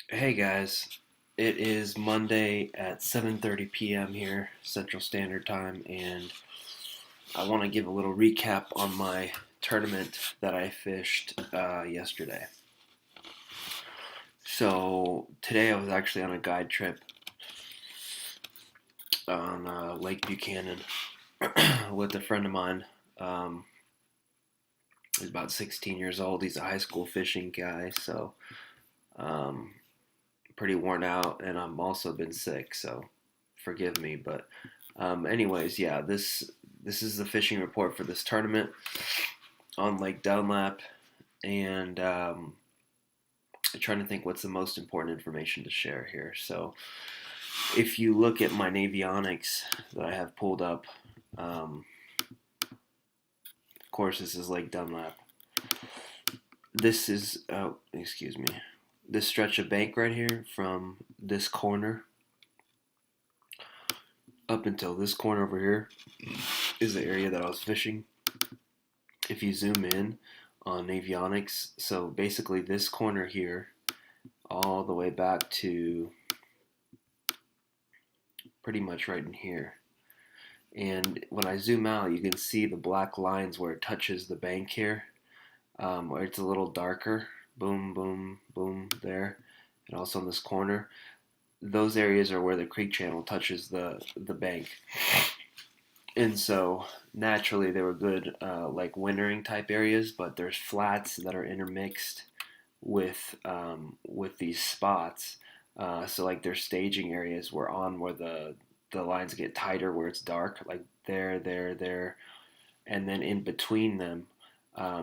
Hey guys, it is Monday at 7:30 p.m. here, Central Standard Time, and I want to give a little recap on my tournament that I fished yesterday. So today I was actually on a guide trip on Lake Buchanan with a friend of mine. Um, he's about 16 years old. He's a high school fishing guy, so um, pretty worn out, and I'm also been sick, so forgive me. But anyways, yeah, this is the fishing report for this tournament on Lake Dunlap, and I'm trying to think what's the most important information to share here. So if you look at my Navionics that I have pulled up, of course this is Lake Dunlap. This is excuse me, this stretch of bank right here from this corner up until this corner over here is the area that I was fishing. If you zoom in on Navionics, so basically this corner here, all the way back to pretty much right in here. And when I zoom out, you can see the black lines where it touches the bank here, where it's a little darker. Boom, boom, boom, there. And also in this corner. Those areas are where the creek channel touches the bank. And so naturally they were good like wintering type areas, but there's flats that are intermixed with these spots. So like their staging areas were on where the lines get tighter where it's dark, like there, and then in between them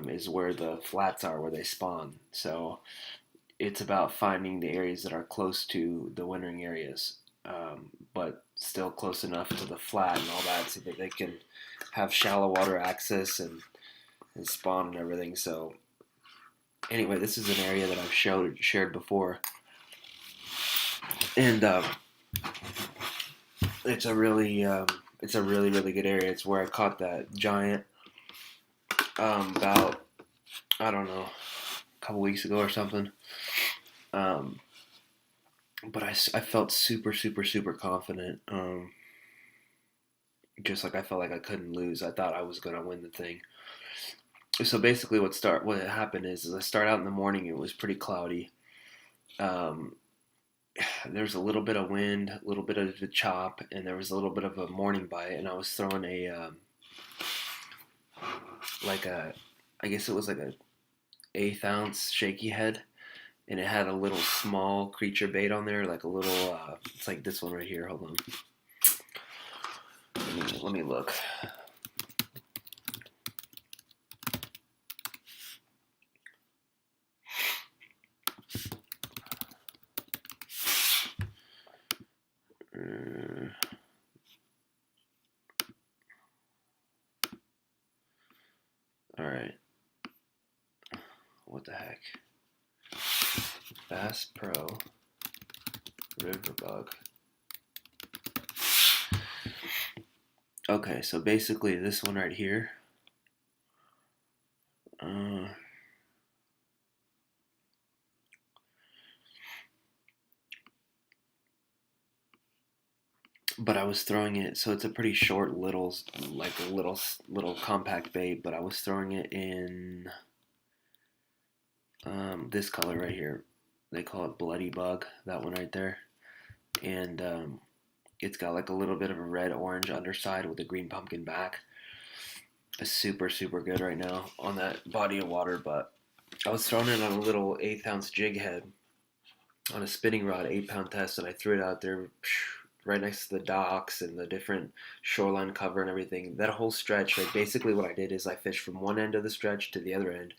is where the flats are where they spawn. So it's about finding the areas that are close to the wintering areas, but still close enough to the flat and all that so that they can have shallow water access and spawn and everything. So anyway, this is an area that I've shared before, and it's a really good area. It's where I caught that giant about I don't know a couple weeks ago or something. Um, but I felt super confident. Just like I felt like I couldn't lose. I thought I was gonna win the thing. So basically, what happened is I start out in the morning. It was pretty cloudy. Um, there was a little bit of wind, a little bit of a chop, and there was a little bit of a morning bite. And I was throwing a like a, I guess it was like a eighth ounce shaky head, and it had a little small creature bait on there, like a little. It's like this one right here. Hold on, let me look. Uh, all right, what the heck? Bass Pro Riverbug. Okay, so basically this one right here. Uh, but I was throwing it, so it's a pretty short little, like a little compact bait. But I was throwing it in this color right here. They call it Bloody Bug. That one right there, and it's got like a little bit of a red orange underside with a green pumpkin back. It's super good right now on that body of water. But I was throwing it on a little eighth ounce jig head on a spinning rod, 8 pound test, and I threw it out there right next to the docks and the different shoreline cover and everything. That whole stretch, like basically what I did is I fished from one end of the stretch to the other end.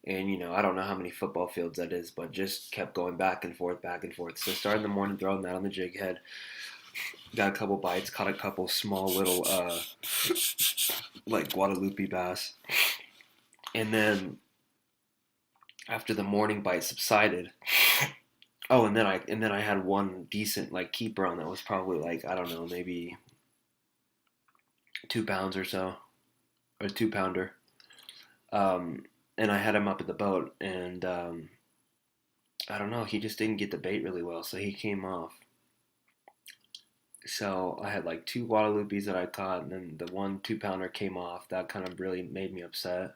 And I don't know how many football fields that is, but just kept going back and forth, back and forth. So started in the morning throwing that on the jig head. Got a couple bites, caught a couple small little like Guadalupe bass. And then after the morning bite subsided, oh, and then I had one decent like keeper on that was probably like I don't know, maybe 2 pounds or so, or 2 pounder. Um, and I had him up at the boat, and I don't know, he just didn't get the bait really well, so he came off. So I had like two Guadalupes that I caught, and then the one 2 pounder came off. That kind of really made me upset.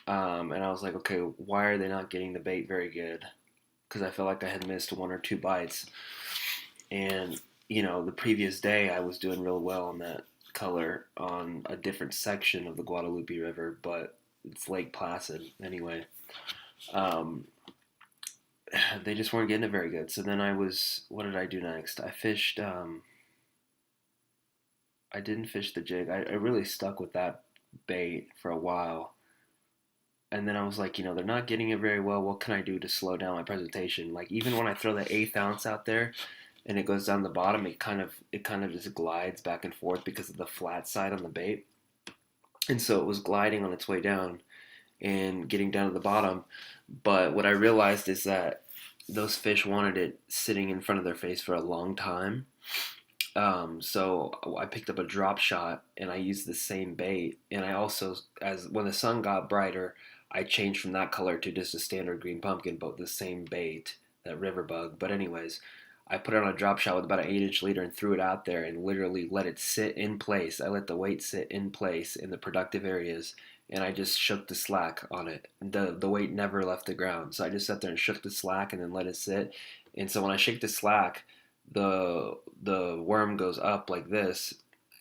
And I was like, okay, why are they not getting the bait very good? Because I felt like I had missed one or two bites. And, the previous day I was doing real well on that color on a different section of the Guadalupe River, but it's Lake Placid anyway. Um, they just weren't getting it very good. So then what did I do next? I didn't fish the jig. I really stuck with that bait for a while. And then I was like, they're not getting it very well. What can I do to slow down my presentation? Like even when I throw the 1/8 ounce out there and it goes down the bottom, it kind of just glides back and forth because of the flat side on the bait. And so it was gliding on its way down and getting down to the bottom. But what I realized is that those fish wanted it sitting in front of their face for a long time. So I picked up a drop shot and I used the same bait. And I also, as when the sun got brighter, I changed from that color to just a standard green pumpkin, but the same bait, that river bug. But anyways, I put it on a drop shot with about an 8-inch leader and threw it out there and literally let it sit in place. I let the weight sit in place in the productive areas, and I just shook the slack on it. The weight never left the ground, so I just sat there and shook the slack and then let it sit. And so when I shake the slack, the worm goes up like this,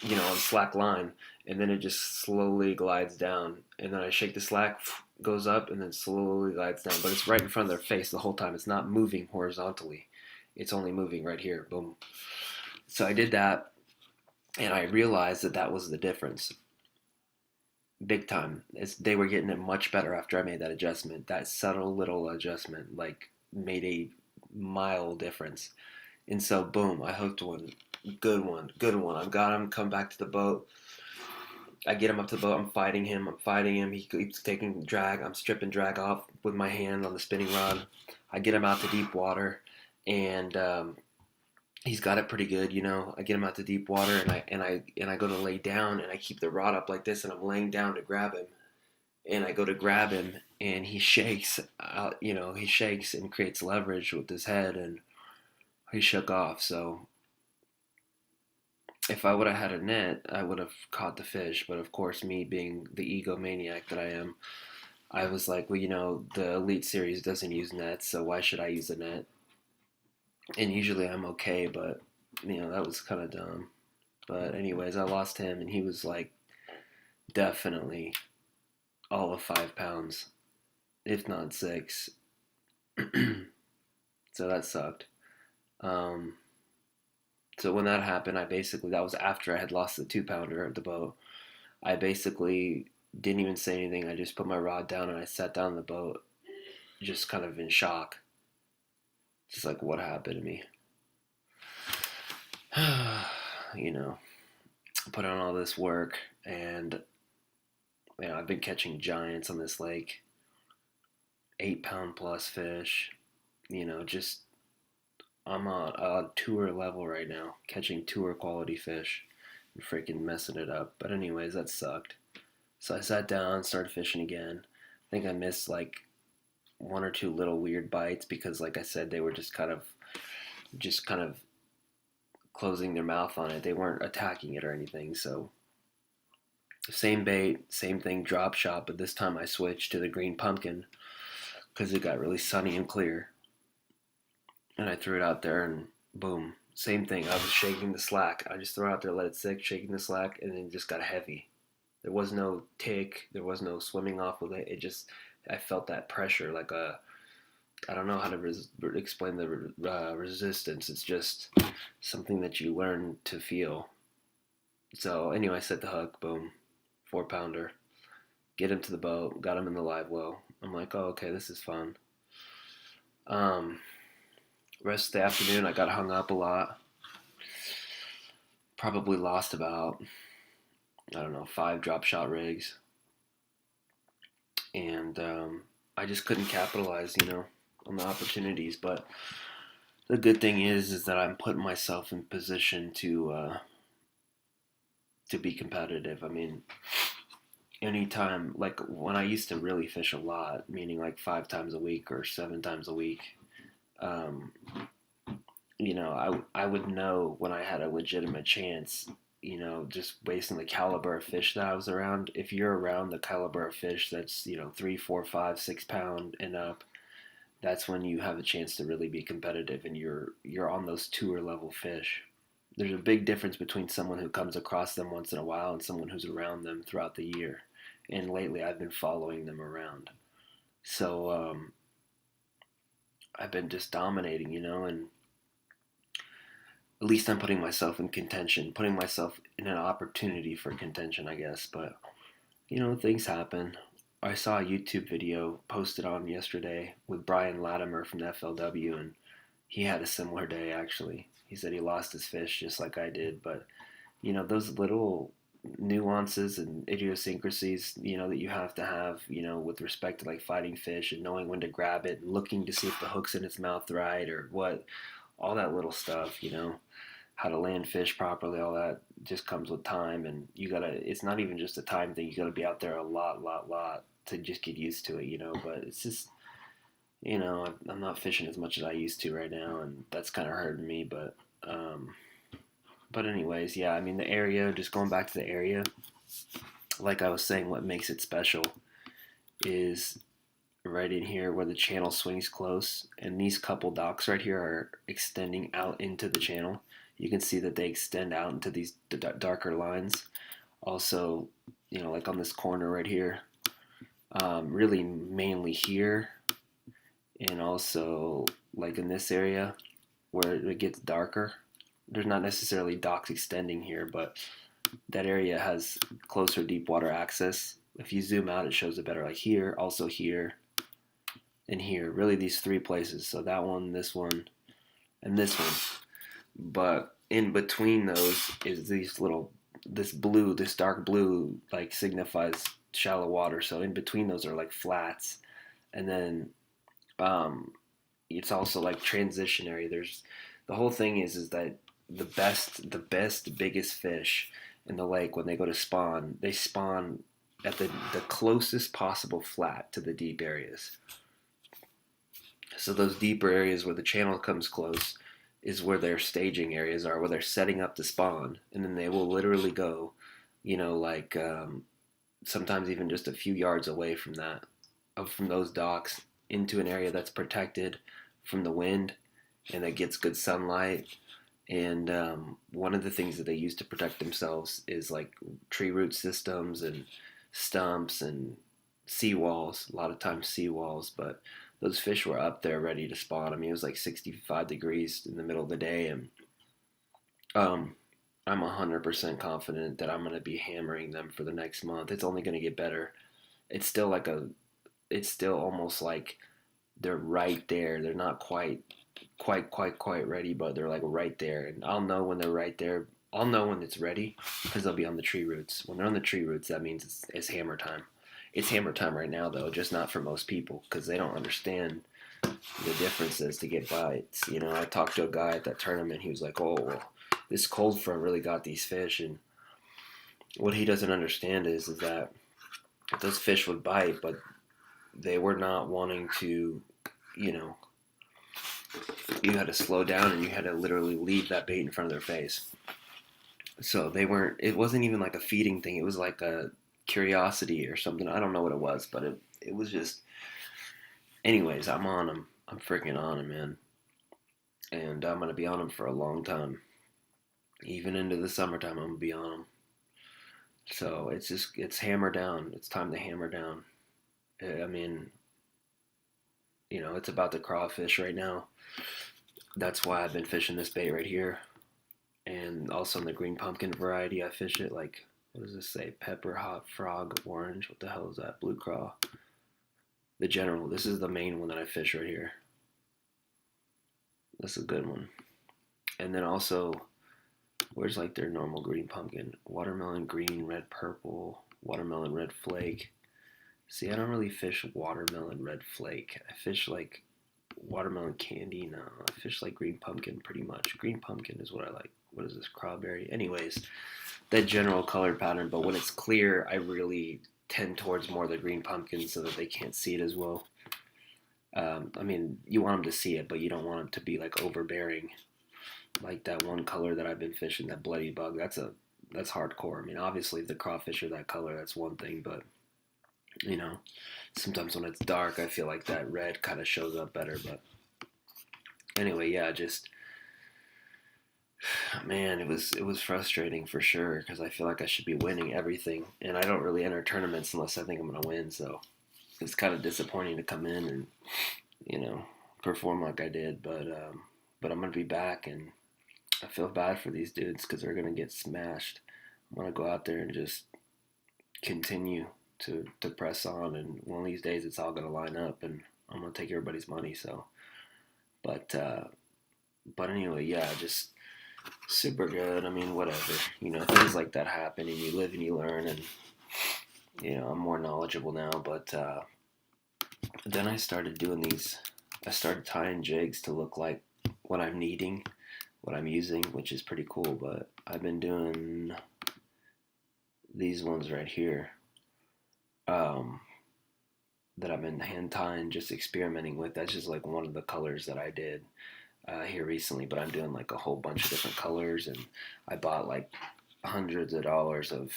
on slack line, and then it just slowly glides down. And then I shake the slack, goes up, and then slowly glides down. But it's right in front of their face the whole time. It's not moving horizontally. It's only moving right here. Boom. So I did that, and I realized that that was the difference. Big time. They were getting it much better after I made that adjustment. That subtle little adjustment, like, made a mile difference. And so, boom, I hooked one. Good one. Good one. I've got him. Come back to the boat. I get him up to the boat. I'm fighting him. I'm fighting him. He keeps taking drag. I'm stripping drag off with my hand on the spinning rod. I get him out to deep water, and he's got it pretty good. I get him out to deep water, and I go to lay down, and I keep the rod up like this, and I'm laying down to grab him, and I go to grab him, and he shakes. He shakes and creates leverage with his head, and he shook off. So if I would have had a net, I would have caught the fish. But of course, me being the egomaniac that I am, I was like, well, the Elite Series doesn't use nets, so why should I use a net? And usually I'm okay, but that was kind of dumb. But anyways, I lost him, and he was like definitely all of 5 pounds, if not 6. So that sucked. Um, so when that happened, that was after I had lost the 2 pounder of the boat. I basically didn't even say anything. I just put my rod down and I sat down in the boat, just kind of in shock. Just like, what happened to me? Put on all this work, and I've been catching giants on this lake, 8 pound plus fish. Just I'm on tour level right now, catching tour quality fish and freaking messing it up. But anyways, that sucked. So I sat down, started fishing again. I think I missed like one or two little weird bites because, like I said, they were just kind of closing their mouth on it. They weren't attacking it or anything. So same bait, same thing, drop shot, but this time I switched to the green pumpkin because it got really sunny and clear. And I threw it out there, and boom, same thing. I was shaking the slack. I just threw it out there, let it sit, shaking the slack, and then it just got heavy. There was no tick. There was no swimming off with it. I felt that pressure, like I don't know how to explain the resistance. It's just something that you learn to feel. So anyway, I set the hook, boom, 4 pounder. Get him to the boat, got him in the live well. I'm like, oh, okay, this is fun. Rest of the afternoon, I got hung up a lot. Probably lost about, I don't know, 5 drop shot rigs. And I just couldn't capitalize, on the opportunities. But the good thing is that I'm putting myself in position to be competitive. I mean, anytime, like when I used to really fish a lot, meaning like 5 times a week or 7 times a week, um, I would know when I had a legitimate chance, just based on the caliber of fish that I was around. If you're around the caliber of fish that's, 3, 4, 5, 6 pound and up, that's when you have a chance to really be competitive, and you're on those tour level fish. There's a big difference between someone who comes across them once in a while and someone who's around them throughout the year. And lately, I've been following them around. So I've been just dominating, and at least I'm putting myself in contention, putting myself in an opportunity for contention, I guess. But things happen. I saw a YouTube video posted on yesterday with Brian Latimer from the FLW, and he had a similar day actually. He said he lost his fish just like I did, but those little nuances and idiosyncrasies, that you have, with respect to like fighting fish and knowing when to grab it and looking to see if the hook's in its mouth right or what, all that little stuff, how to land fish properly, all that just comes with time. And it's not even just a time thing. You gotta be out there a lot to just get used to it, but it's just, I'm not fishing as much as I used to right now, and that's kind of hurting me. But anyways, yeah, I mean the area. Just going back to the area, like I was saying, what makes it special is right in here where the channel swings close, and these couple docks right here are extending out into the channel. You can see that they extend out into these darker lines. Also, like on this corner right here, really mainly here, and also like in this area where it gets darker. There's not necessarily docks extending here, but that area has closer deep water access. If you zoom out, it shows it better. Like here, also here, and here. Really, these three places. So that one, and this one. But in between those is this dark blue, like signifies shallow water. So in between those are like flats, and then um, it's also like transitionary. There's the whole thing is that the best, biggest fish in the lake when they go to spawn, they spawn at the closest possible flat to the deep areas. So those deeper areas where the channel comes close is where their staging areas are, where they're setting up to spawn, and then they will literally go, like sometimes even just a few yards away from from those docks into an area that's protected from the wind and that gets good sunlight. And one of the things that they use to protect themselves is like tree root systems and stumps and seawalls. A lot of times seawalls, but those fish were up there ready to spawn. I mean, it was like 65 degrees in the middle of the day, and um, I'm 100% confident that I'm going to be hammering them for the next month. It's only going to get better. It's still it's still almost like they're right there. They're not quite ready, but they're like right there. And I'll know when they're right there. I'll know when it's ready because they'll be on the tree roots. When they're on the tree roots, that means it's hammer time. It's hammer time right now, though, just not for most people because they don't understand the differences to get bites. I talked to a guy at that tournament. He was like, "Oh, well, this cold front really got these fish," and what he doesn't understand is that those fish would bite, but they were not wanting to, you know, you had to slow down and you had to literally leave that bait in front of their face. So it wasn't even like a feeding thing. It was like a curiosity or something. I don't know what it was, but it was just, anyways, I'm on them. I'm freaking on them, man. And I'm going to be on them for a long time. Even into the summertime, I'm going to be on them. So it's hammer down. It's time to hammer down. I mean, it's about the crawfish right now. That's why I've been fishing this bait right here. And also in the green pumpkin variety, I fish it like, what does this say? Pepper, hot frog, orange. What the hell is that? Blue craw. The general. This is the main one that I fish right here. That's a good one. And then also, where's like their normal green pumpkin? Watermelon green, red purple, watermelon red flake. See, I don't really fish watermelon red flake. I fish like watermelon candy. No, I fish like green pumpkin pretty much. Green pumpkin is what I like. What is this? Crawberry. Anyways, that general color pattern. But when it's clear, I really tend towards more of the green pumpkin so that they can't see it as well. I mean, you want them to see it, but you don't want them to be like overbearing. Like that one color that I've been fishing, that bloody bug. That's hardcore. I mean, obviously if the crawfish are that color, that's one thing, but you know, sometimes when it's dark, I feel like that red kind of shows up better. But anyway, yeah, just man, it was frustrating for sure because I feel like I should be winning everything, and I don't really enter tournaments unless I think I'm gonna win. So it's kind of disappointing to come in and you know perform like I did, but I'm gonna be back, and I feel bad for these dudes because they're gonna get smashed. I'm gonna go out there and just continue to press on, and one of these days it's all gonna line up, and I'm gonna take everybody's money. So, but but anyway, yeah, just super good. I mean, whatever, things like that happen, and you live and you learn, and I'm more knowledgeable now. But then I started doing these. I started tying jigs to look like what I'm needing, what I'm using, which is pretty cool. But I've been doing these ones right here. That I've been hand tying, just experimenting with. That's just like one of the colors that I did here recently, but I'm doing like a whole bunch of different colors, and I bought like hundreds of dollars of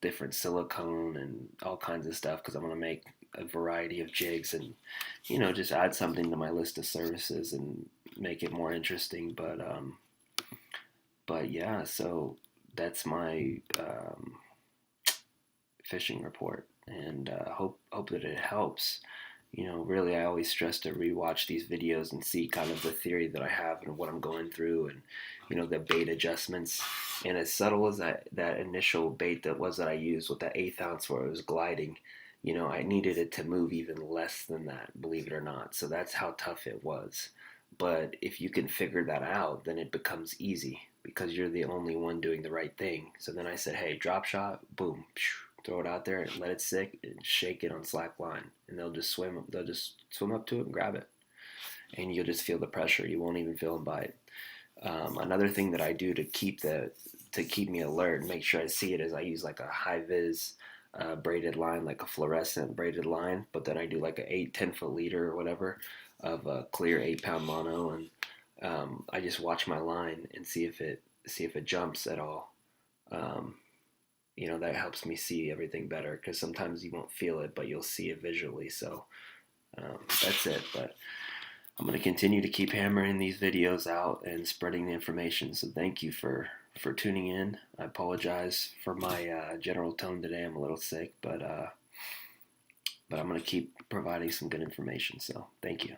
different silicone and all kinds of stuff because I'm gonna make a variety of jigs and just add something to my list of services and make it more interesting. But yeah, so that's my fishing report, and hope that it helps. Really, I always stress to rewatch these videos and see kind of the theory that I have and what I'm going through, and the bait adjustments. And as subtle as that initial bait that I used with that 1/8 ounce where it was gliding, I needed it to move even less than that, believe it or not. So that's how tough it was. But if you can figure that out, then it becomes easy because you're the only one doing the right thing. So then I said, hey, drop shot, boom, throw it out there and let it sit and shake it on slack line, and they'll just swim up to it and grab it, and you'll just feel the pressure. You won't even feel them bite. Another thing that I do to keep me alert and make sure I see it is I use like a high vis braided line, like a fluorescent braided line, but then I do like a 10 foot leader or whatever of a clear 8 pound mono, and I just watch my line and see if it jumps at all. Um, that helps me see everything better because sometimes you won't feel it, but you'll see it visually. So that's it. But I'm going to continue to keep hammering these videos out and spreading the information. So thank you for tuning in. I apologize for my general tone today. I'm a little sick, but I'm going to keep providing some good information. So thank you.